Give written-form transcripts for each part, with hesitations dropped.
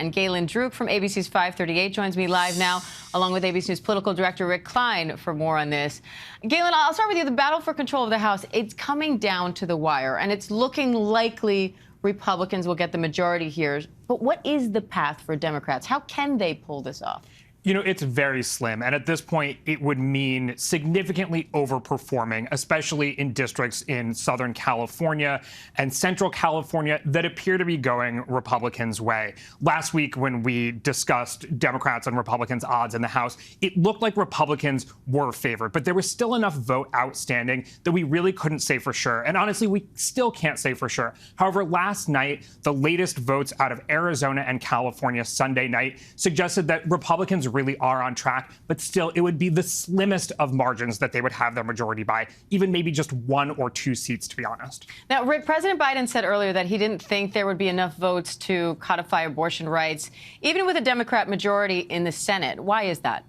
And Galen Druk from ABC's 538 joins me live now, along with ABC News political director Rick Klein for more on this. Galen, I'll start with you. The battle for control of the House, it's coming down to the wire, and it's looking likely Republicans will get the majority here. But what is the path for Democrats? How can they pull this off? You know, it's very slim. And at this point, it would mean significantly overperforming, especially in districts in Southern California and Central California that appear to be going Republicans' way. Last week, when we discussed Democrats and Republicans' odds in the House, it looked like Republicans were favored. But there was still enough vote outstanding that we really couldn't say for sure. And honestly, we still can't say for sure. However, last night, the latest votes out of Arizona and California Sunday night suggested that Republicans really are on track, but still it would be the slimmest of margins that they would have their majority by, even maybe just 1 or 2 seats, to be honest. Now, Rick, President Biden said earlier that he didn't think there would be enough votes to codify abortion rights, even with a Democrat majority in the Senate. Why is that?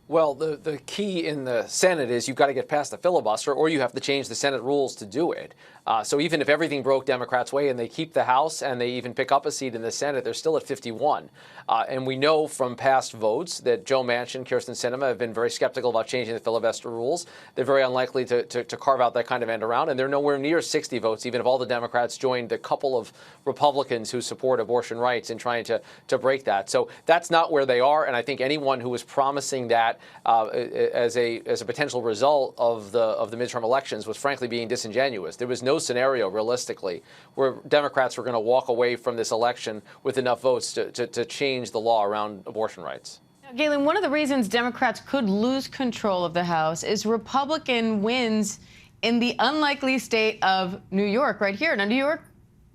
Well, the key in the Senate is you've got to get past the filibuster, or you have to change the Senate rules to do it. So even if everything broke Democrats' way and they keep the House and they even pick up a seat in the Senate, they're still at 51. And we know from past votes that Joe Manchin, Kyrsten Sinema have been very skeptical about changing the filibuster rules. They're very unlikely to carve out that kind of end around. And they're nowhere near 60 votes, even if all the Democrats joined the couple of Republicans who support abortion rights in trying to break that. So that's not where they are. And I think anyone who was promising that as a potential result of the midterm elections was frankly being disingenuous. There was no scenario realistically where Democrats were going to walk away from this election with enough votes to change the law around abortion rights. Now, Galen, one of the reasons Democrats could lose control of the House is Republican wins in the unlikely state of New York right here. Now, New York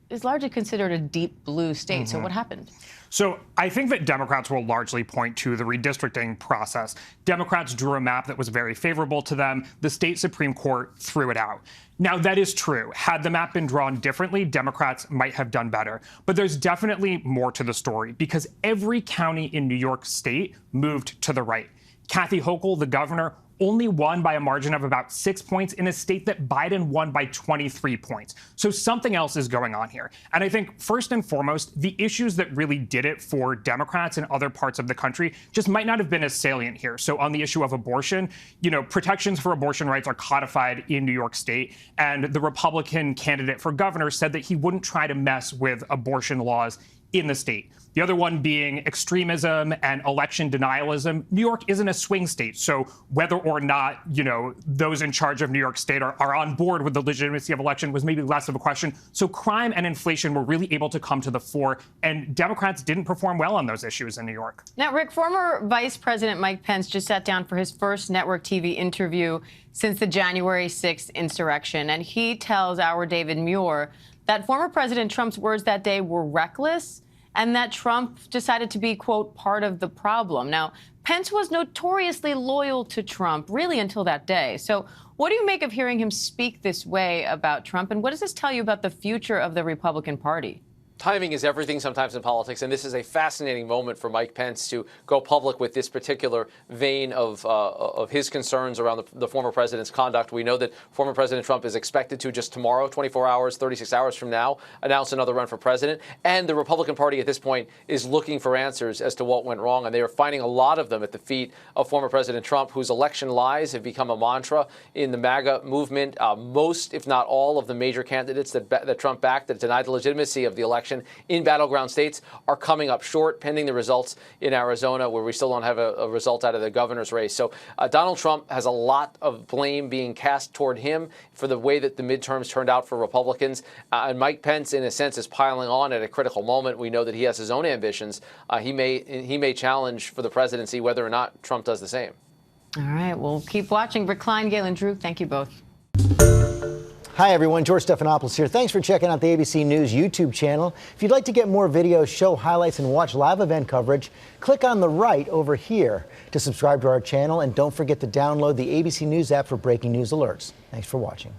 is largely considered a deep blue state. So what happened? So I think that Democrats will largely point to the redistricting process. Democrats drew a map that was very favorable to them. The state Supreme Court threw it out. Now, that is true. Had the map been drawn differently, Democrats might have done better. But there's definitely more to the story because every county in New York State moved to the right. Kathy Hochul, the governor, only won by a margin of about 6 points in a state that Biden won by 23 points. So something else is going on here. And I think first and foremost, the issues that really did it for Democrats in other parts of the country just might not have been as salient here. So on the issue of abortion, you know, protections for abortion rights are codified in New York State. And the Republican candidate for governor said that he wouldn't try to mess with abortion laws in the state. The other one being extremism and election denialism. New York isn't a swing state, so whether or not, you know, those in charge of New York State are on board with the legitimacy of election was maybe less of a question. So crime and inflation were really able to come to the fore, and Democrats didn't perform well on those issues in New York. Now, Rick, former Vice President Mike Pence just sat down for his first network TV interview since the January 6th insurrection, and he tells our David Muir that former President Trump's words that day were reckless and that Trump decided to be, quote, part of the problem. Now, Pence was notoriously loyal to Trump, really until that day. So what do you make of hearing him speak this way about Trump? And what does this tell you about the future of the Republican Party? Timing is everything sometimes in politics, and this is a fascinating moment for Mike Pence to go public with this particular vein of his concerns around the former president's conduct. We know that former President Trump is expected to just tomorrow, 24 hours, 36 hours from now, announce another run for president. And the Republican Party at this point is looking for answers as to what went wrong, and they are finding a lot of them at the feet of former President Trump, whose election lies have become a mantra in the MAGA movement. Most, if not all, of the major candidates that Trump backed that denied the legitimacy of the election in battleground states are coming up short, pending the results in Arizona, where we still don't have a result out of the governor's race. So Donald Trump has a lot of blame being cast toward him for the way that the midterms turned out for Republicans. And Mike Pence, in a sense, is piling on at a critical moment. We know that he has his own ambitions. He may challenge for the presidency whether or not Trump does the same. All right, we'll keep watching. Rick Klein, Galen Druk, thank you both. Hi, everyone. George Stephanopoulos here. Thanks for checking out the ABC News YouTube channel. If you'd like to get more videos, show highlights, and watch live event coverage, click on the right over here to subscribe to our channel. And don't forget to download the ABC News app for breaking news alerts. Thanks for watching.